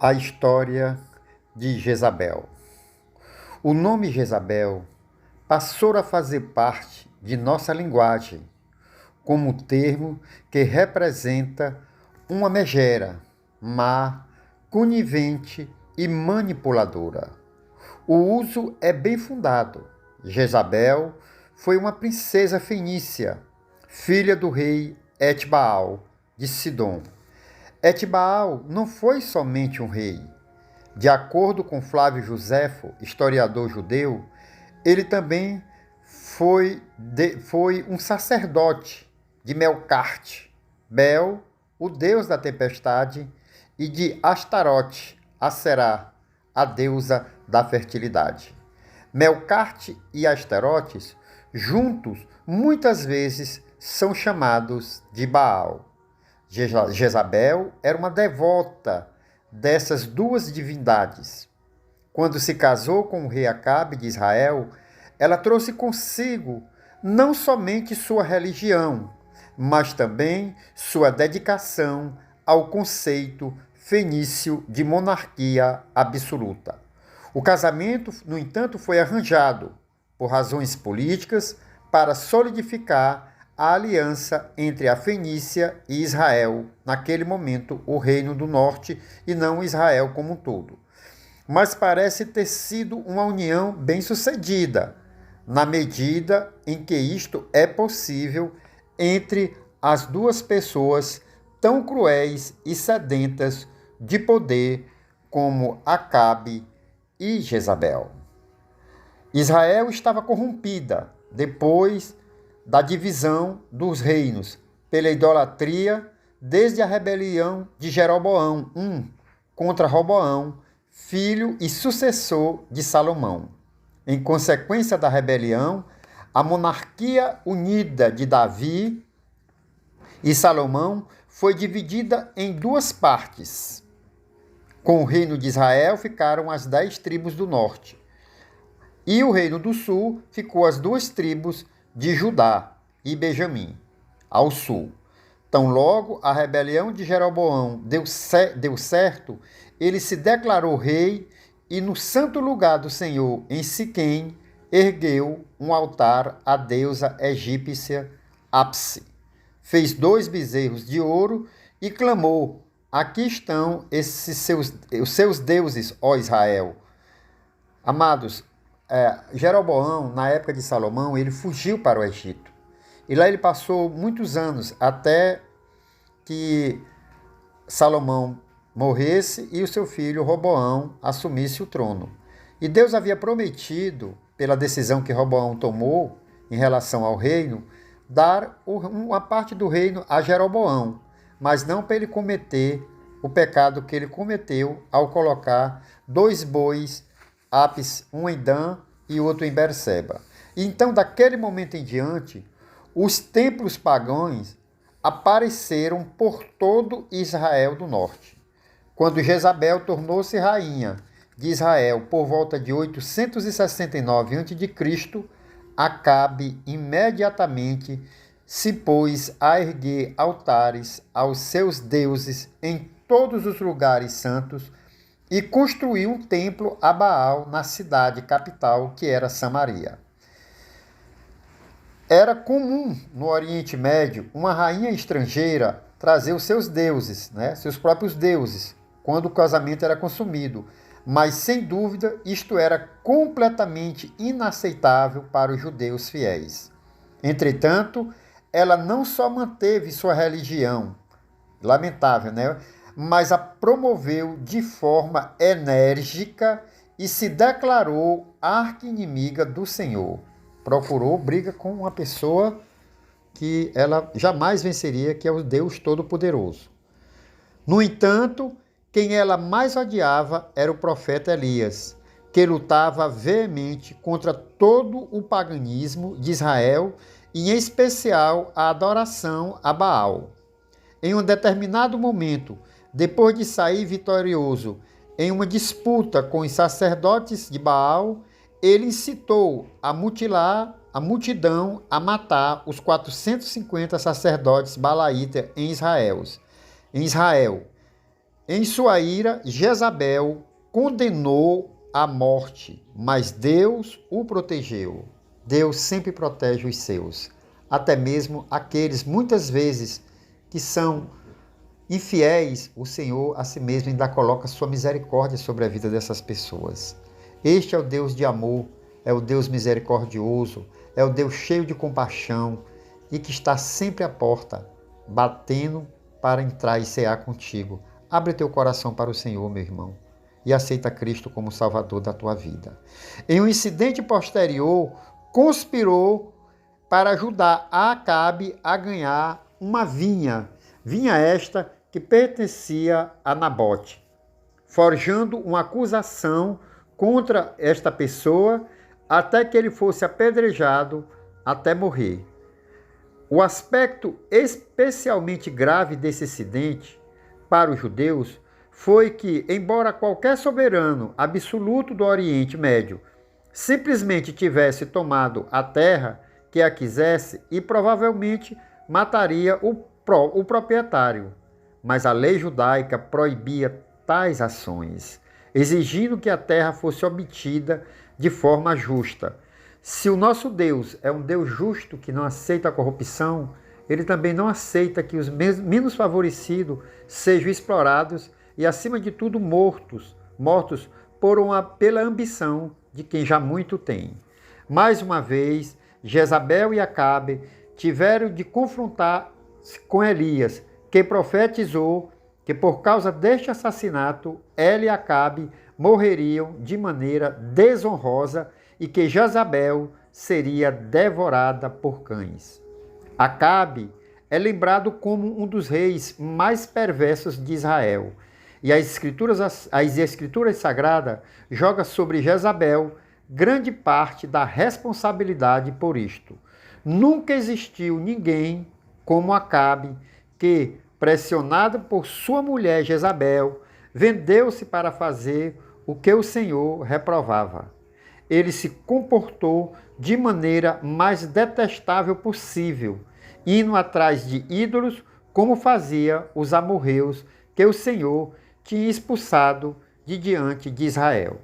A história de Jezabel. O nome Jezabel passou a fazer parte de nossa linguagem, como termo que representa uma megera, má, conivente e manipuladora. O uso é bem fundado. Jezabel foi uma princesa fenícia, filha do rei Etbaal de Sidom. Etbaal não foi somente um rei. De acordo com Flávio Joséfo, historiador judeu, ele também foi um sacerdote de Melcarte, Bel, o deus da tempestade, e de Astarote, Aserá, a deusa da fertilidade. Melcarte e Astarotes, juntos, muitas vezes são chamados de Baal. Jezabel era uma devota dessas duas divindades. Quando se casou com o rei Acabe de Israel, ela trouxe consigo não somente sua religião, mas também sua dedicação ao conceito fenício de monarquia absoluta. O casamento, no entanto, foi arranjado por razões políticas para solidificar a aliança entre a Fenícia e Israel, naquele momento o Reino do Norte e não Israel como um todo. Mas parece ter sido uma união bem-sucedida, na medida em que isto é possível entre as duas pessoas tão cruéis e sedentas de poder como Acabe e Jezabel. Israel estava corrompida depois da divisão dos reinos pela idolatria, desde a rebelião de Jeroboão I contra Roboão, filho e sucessor de Salomão. Em consequência da rebelião, a monarquia unida de Davi e Salomão foi dividida em duas partes. Com o reino de Israel ficaram as 10 tribos do norte, e o reino do sul ficou as 2 tribos de Judá e Benjamim, ao sul. Tão logo a rebelião de Jeroboão deu certo, ele se declarou rei e no santo lugar do Senhor, em Siquém, ergueu um altar à deusa egípcia Apse. Fez 2 bezerros de ouro e clamou: aqui estão os seus deuses, ó Israel. Amados, Jeroboão, na época de Salomão, ele fugiu para o Egito. E lá ele passou muitos anos até que Salomão morresse e o seu filho Roboão assumisse o trono. E Deus havia prometido, pela decisão que Roboão tomou em relação ao reino, dar uma parte do reino a Jeroboão, mas não para ele cometer o pecado que ele cometeu ao colocar 2 bois, Apis, um em Dan e outro em Berseba. Então, daquele momento em diante, os templos pagãos apareceram por todo Israel do norte. Quando Jezabel tornou-se rainha de Israel por volta de 869 a.C., Acabe imediatamente se pôs a erguer altares aos seus deuses em todos os lugares santos e construiu um templo a Baal na cidade capital, que era Samaria. Era comum no Oriente Médio uma rainha estrangeira trazer os seus deuses, seus próprios deuses, quando o casamento era consumido. Mas, sem dúvida, isto era completamente inaceitável para os judeus fiéis. Entretanto, ela não só manteve sua religião, lamentável, mas a promoveu de forma enérgica e se declarou arqui-inimiga do Senhor. Procurou briga com uma pessoa que ela jamais venceria, que é o Deus Todo-Poderoso. No entanto, quem ela mais odiava era o profeta Elias, que lutava veemente contra todo o paganismo de Israel e, em especial, a adoração a Baal. Em um determinado momento, depois de sair vitorioso em uma disputa com os sacerdotes de Baal, ele incitou a mutilar a multidão a matar os 450 sacerdotes balaítas em Israel. Em sua ira, Jezabel condenou à morte, mas Deus o protegeu. Deus sempre protege os seus, até mesmo aqueles, muitas vezes, que são infiéis. O Senhor a si mesmo ainda coloca sua misericórdia sobre a vida dessas pessoas. Este é o Deus de amor, é o Deus misericordioso, é o Deus cheio de compaixão e que está sempre à porta, batendo para entrar e cear contigo. Abre teu coração para o Senhor, meu irmão, e aceita Cristo como Salvador da tua vida. Em um incidente posterior, conspirou para ajudar a Acabe a ganhar uma vinha esta que pertencia a Nabote, forjando uma acusação contra esta pessoa até que ele fosse apedrejado até morrer. O aspecto especialmente grave desse incidente para os judeus foi que, embora qualquer soberano absoluto do Oriente Médio simplesmente tivesse tomado a terra que a quisesse e provavelmente mataria o proprietário, mas a lei judaica proibia tais ações, exigindo que a terra fosse obtida de forma justa. Se o nosso Deus é um Deus justo que não aceita a corrupção, ele também não aceita que os menos favorecidos sejam explorados e, acima de tudo, mortos pela ambição de quem já muito tem. Mais uma vez, Jezabel e Acabe tiveram de confrontar com Elias, que profetizou que por causa deste assassinato, ela e Acabe morreriam de maneira desonrosa e que Jezabel seria devorada por cães. Acabe é lembrado como um dos reis mais perversos de Israel, e as escrituras sagradas jogam sobre Jezabel grande parte da responsabilidade por isto. Nunca existiu ninguém como Acabe que, pressionado por sua mulher Jezabel, vendeu-se para fazer o que o Senhor reprovava. Ele se comportou de maneira mais detestável possível, indo atrás de ídolos, como fazia os amorreus que o Senhor tinha expulsado de diante de Israel.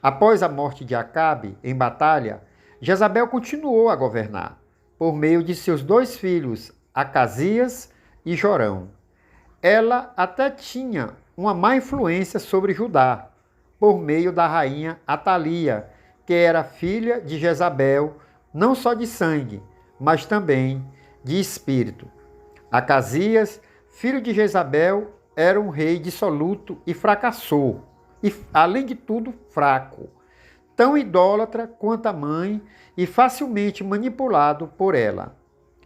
Após a morte de Acabe em batalha, Jezabel continuou a governar, por meio de seus dois filhos, Acasias e Jorão. Ela até tinha uma má influência sobre Judá, por meio da rainha Atalia, que era filha de Jezabel, não só de sangue, mas também de espírito. Acasias, filho de Jezabel, era um rei dissoluto e fracassou, e, além de tudo, fraco, tão idólatra quanto a mãe e facilmente manipulado por ela.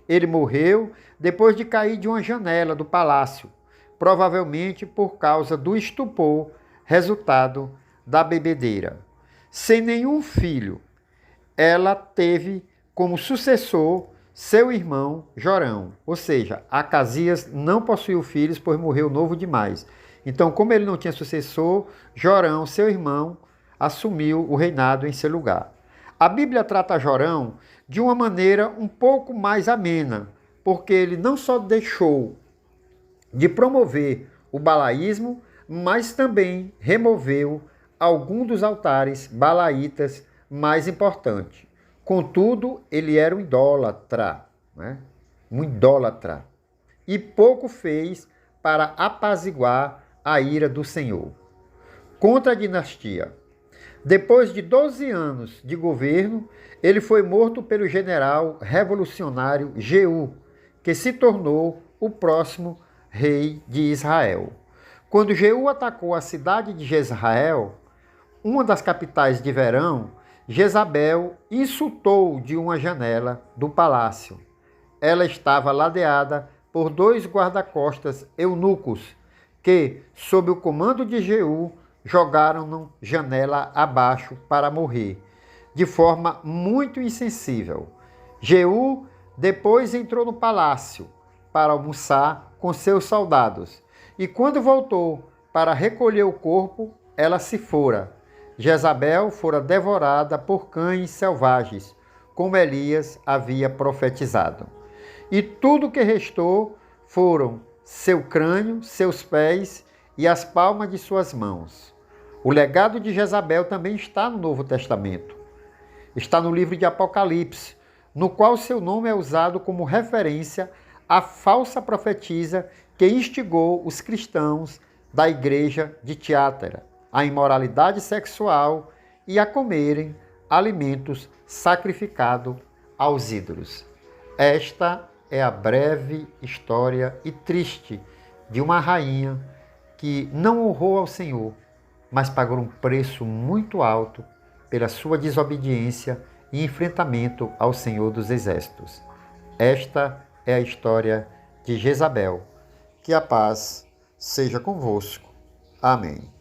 Ele morreu depois de cair de uma janela do palácio, provavelmente por causa do estupor resultado da bebedeira. Sem nenhum filho, ela teve como sucessor seu irmão Jorão, ou seja, Acasias não possuiu filhos, pois morreu novo demais. Então, como ele não tinha sucessor, Jorão, seu irmão, assumiu o reinado em seu lugar. A Bíblia trata Jorão de uma maneira um pouco mais amena, porque ele não só deixou de promover o balaísmo, mas também removeu alguns dos altares balaitas mais importantes. Contudo, ele era um idólatra, um idólatra, e pouco fez para apaziguar a ira do Senhor. Contra a dinastia. Depois de 12 anos de governo, ele foi morto pelo general revolucionário Jeú, que se tornou o próximo rei de Israel. Quando Jeú atacou a cidade de Jezreel, uma das capitais de verão, Jezabel insultou de uma janela do palácio. Ela estava ladeada por 2 guarda-costas eunucos, que, sob o comando de Jeú, jogaram-no janela abaixo para morrer, de forma muito insensível. Jeú depois entrou no palácio para almoçar com seus soldados, e quando voltou para recolher o corpo, ela se fora. Jezabel fora devorada por cães selvagens, como Elias havia profetizado. E tudo que restou foram seu crânio, seus pés e as palmas de suas mãos. O legado de Jezabel também está no Novo Testamento. Está no livro de Apocalipse, no qual seu nome é usado como referência à falsa profetisa que instigou os cristãos da igreja de Tiátira à imoralidade sexual e a comerem alimentos sacrificados aos ídolos. Esta é a breve história e triste de uma rainha que não honrou ao Senhor, mas pagou um preço muito alto pela sua desobediência e enfrentamento ao Senhor dos Exércitos. Esta é a história de Jezabel. Que a paz seja convosco. Amém.